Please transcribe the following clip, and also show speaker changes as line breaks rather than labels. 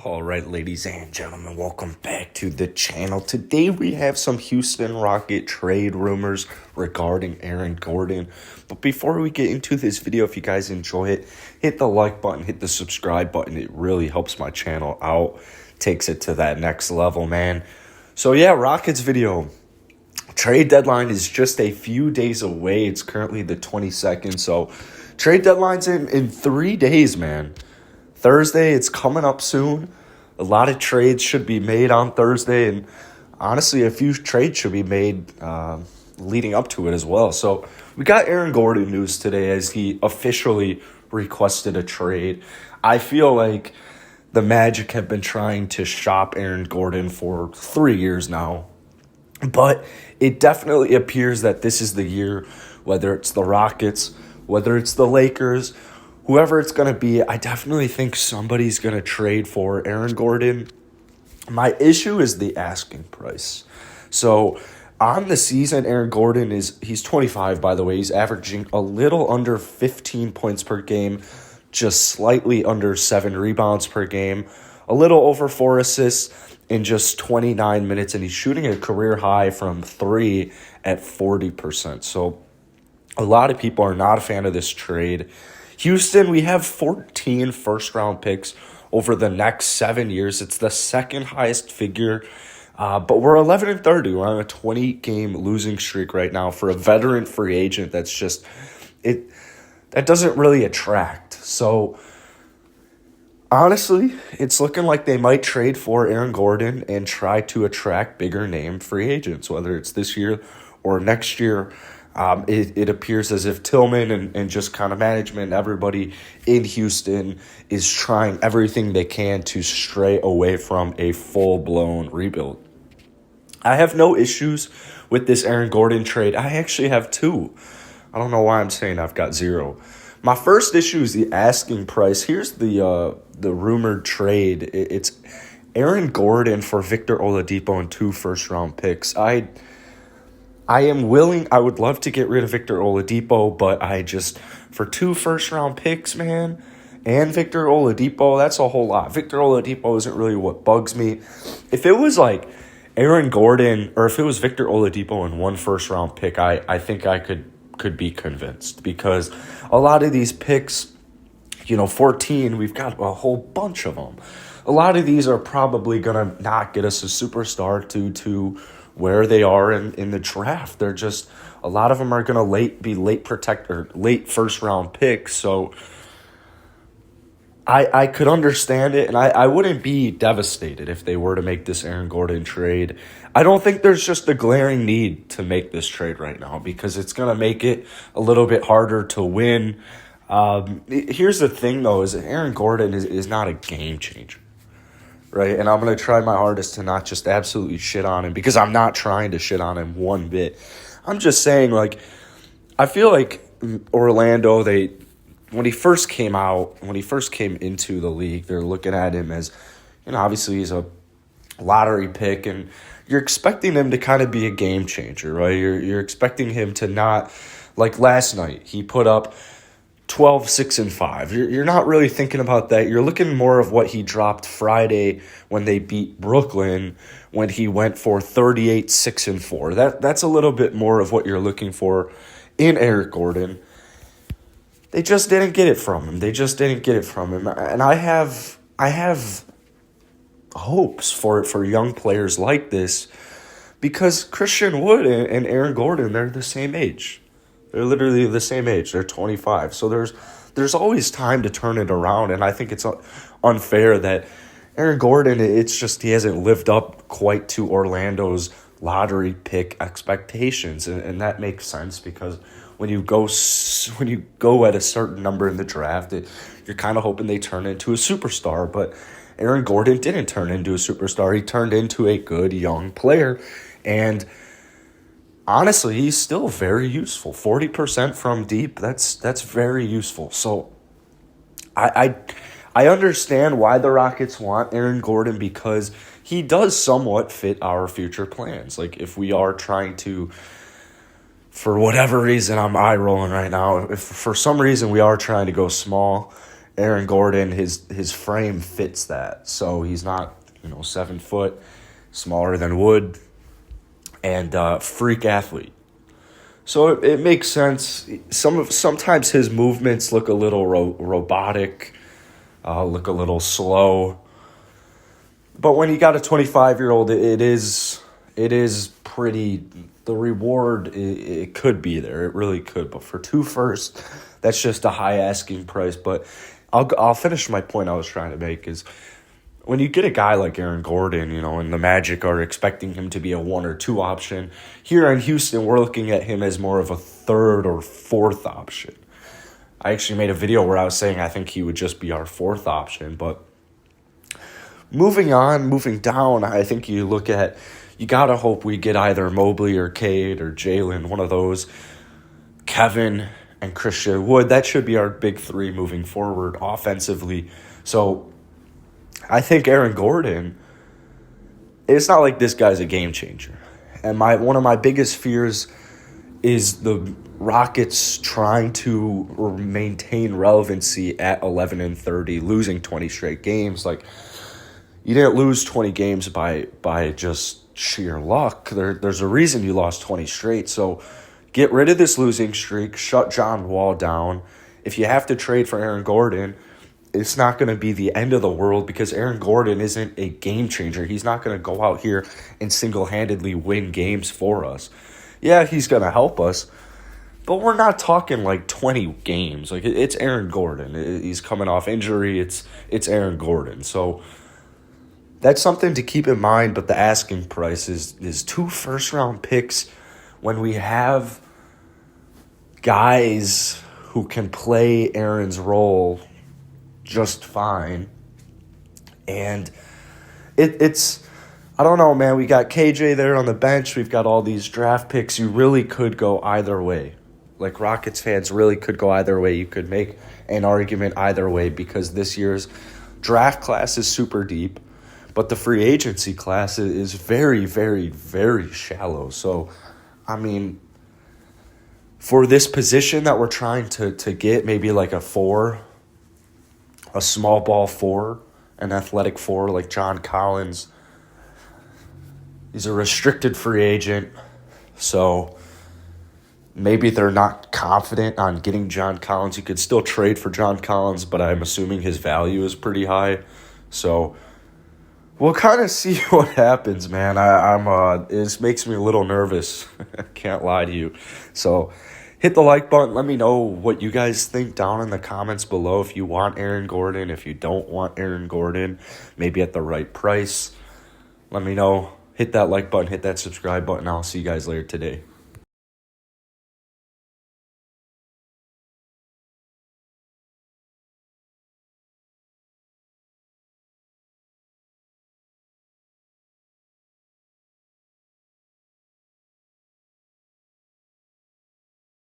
All right, ladies and gentlemen, welcome back to the channel. Today we have some Houston Rocket trade rumors regarding Aaron Gordon. But before we get into this video, if you guys enjoy it, hit the like button, hit the subscribe button. It really helps my channel out, takes it to that next level, man. So yeah, Rockets video. Trade deadline is just a few days away. It's currently the 22nd, so trade deadline's in 3 days, man. Thursday, it's coming up soon. A lot of trades should be made on Thursday, and honestly, a few trades should be made leading up to it as well. So we got Aaron Gordon news today as he officially requested a trade. I feel like the Magic have been trying to shop Aaron Gordon for 3 years now, but it definitely appears that this is the year, whether it's the Rockets, whether it's the Lakers, whoever it's going to be. I definitely think somebody's going to trade for Aaron Gordon. My issue is the asking price. So on the season, Aaron Gordon he's 25, by the way. He's averaging a little under 15 points per game, just slightly under 7 rebounds per game, a little over 4 assists in just 29 minutes, and he's shooting a career high from 3 at 40%. So a lot of people are not a fan of this trade. Houston, we have 14 first-round picks over the next 7 years. It's the second highest figure, but we're 11-30. We're on a 20-game losing streak right now for a veteran free agent. That's just it. That doesn't really attract. So honestly, it's looking like they might trade for Aaron Gordon and try to attract bigger name free agents, whether it's this year or next year. It appears as if Tillman and just kind of management, everybody in Houston is trying everything they can to stray away from a full-blown rebuild. I have no issues with this Aaron Gordon trade. I actually have 2. I don't know why I'm saying I've got 0. My first issue is the asking price. Here's the rumored trade. It's Aaron Gordon for Victor Oladipo and 2 first-round picks. I am willing. I would love to get rid of Victor Oladipo, but for 2 first-round picks, man, and Victor Oladipo, that's a whole lot. Victor Oladipo isn't really what bugs me. If it was like Aaron Gordon, or if it was Victor Oladipo and 1 first-round pick, I think I could be convinced, because a lot of these picks, 14, we've got a whole bunch of them. A lot of these are probably going to not get us a superstar to where they are in the draft. They're just, a lot of them are going to be late first round picks. So I could understand it, and I wouldn't be devastated if they were to make this Aaron Gordon trade. I don't think there's just a glaring need to make this trade right now, because it's going to make it a little bit harder to win. Here's the thing, though, is that Aaron Gordon is not a game changer. Right, and I'm going to try my hardest to not just absolutely shit on him, because I'm not trying to shit on him one bit. I'm just saying, I feel like Orlando, when he first came into the league, they're looking at him as, obviously he's a lottery pick, and you're expecting him to kind of be a game changer, right? You're expecting him to not, like last night, he put up 12, 6, and 5. You're not really thinking about that. You're looking more of what he dropped Friday when they beat Brooklyn, when he went for 38, 6, and 4. That's a little bit more of what you're looking for in Eric Gordon. They just didn't get it from him. And I have hopes for young players like this, because Christian Wood and Aaron Gordon, they're the same age. They're literally the same age. They're 25. So there's always time to turn it around, and I think it's unfair that Aaron Gordon, it's just he hasn't lived up quite to Orlando's lottery pick expectations, and that makes sense, because when you go at a certain number in the draft, you're kind of hoping they turn into a superstar, but Aaron Gordon didn't turn into a superstar. He turned into a good young player, and honestly, he's still very useful. 40% from deep, that's very useful. So I understand why the Rockets want Aaron Gordon, because he does somewhat fit our future plans. Like, if we are trying to, for whatever reason, I'm eye rolling right now, if for some reason we are trying to go small Aaron Gordon, his frame fits that. So he's not, 7 foot, smaller than Wood, and freak athlete. So it makes sense. Sometimes his movements look a little robotic, look a little slow. But when you got a 25-year-old, it is pretty. The reward it could be there. It really could. But for 2 firsts, that's just a high asking price. But I'll finish my point I was trying to make is when you get a guy like Aaron Gordon, and the Magic are expecting him to be a 1 or 2 option. Here in Houston, we're looking at him as more of a 3rd or 4th option. I actually made a video where I was saying I think he would just be our 4th option. But moving down, I think you got to hope we get either Mobley or Cade or Jalen, one of those. Kevin and Christian Wood, that should be our big 3 moving forward offensively. So I think Aaron Gordon, it's not like this guy's a game changer. And one of my biggest fears is the Rockets trying to maintain relevancy at 11-30, losing 20 straight games. Like, you didn't lose 20 games by just sheer luck. There's a reason you lost 20 straight. So get rid of this losing streak, shut John Wall down. If you have to trade for Aaron Gordon, it's not going to be the end of the world because Aaron Gordon isn't a game changer. He's not going to go out here and single-handedly win games for us. Yeah, he's going to help us, but we're not talking like 20 games. Like, it's Aaron Gordon. He's coming off injury. It's Aaron Gordon. So that's something to keep in mind, but the asking price is 2 first-round picks when we have guys who can play Aaron's role just fine. And it's I don't know, man. We got KJ there on the bench. We've got all these draft picks. You really could go either way. Like, Rockets fans really could go either way. You could make an argument either way because this year's draft class is super deep, but the free agency class is very, very, very shallow. So, I mean, for this position that we're trying to get, maybe like a 4, a small ball 4, an athletic 4 like John Collins. He's a restricted free agent, so maybe they're not confident on getting John Collins. You could still trade for John Collins, but I'm assuming his value is pretty high. So we'll kind of see what happens, man. It makes me a little nervous. Can't lie to you. So hit the like button. Let me know what you guys think down in the comments below. If you want Aaron Gordon, if you don't want Aaron Gordon, maybe at the right price. Let me know. Hit that like button, hit that subscribe button. I'll see you guys later today.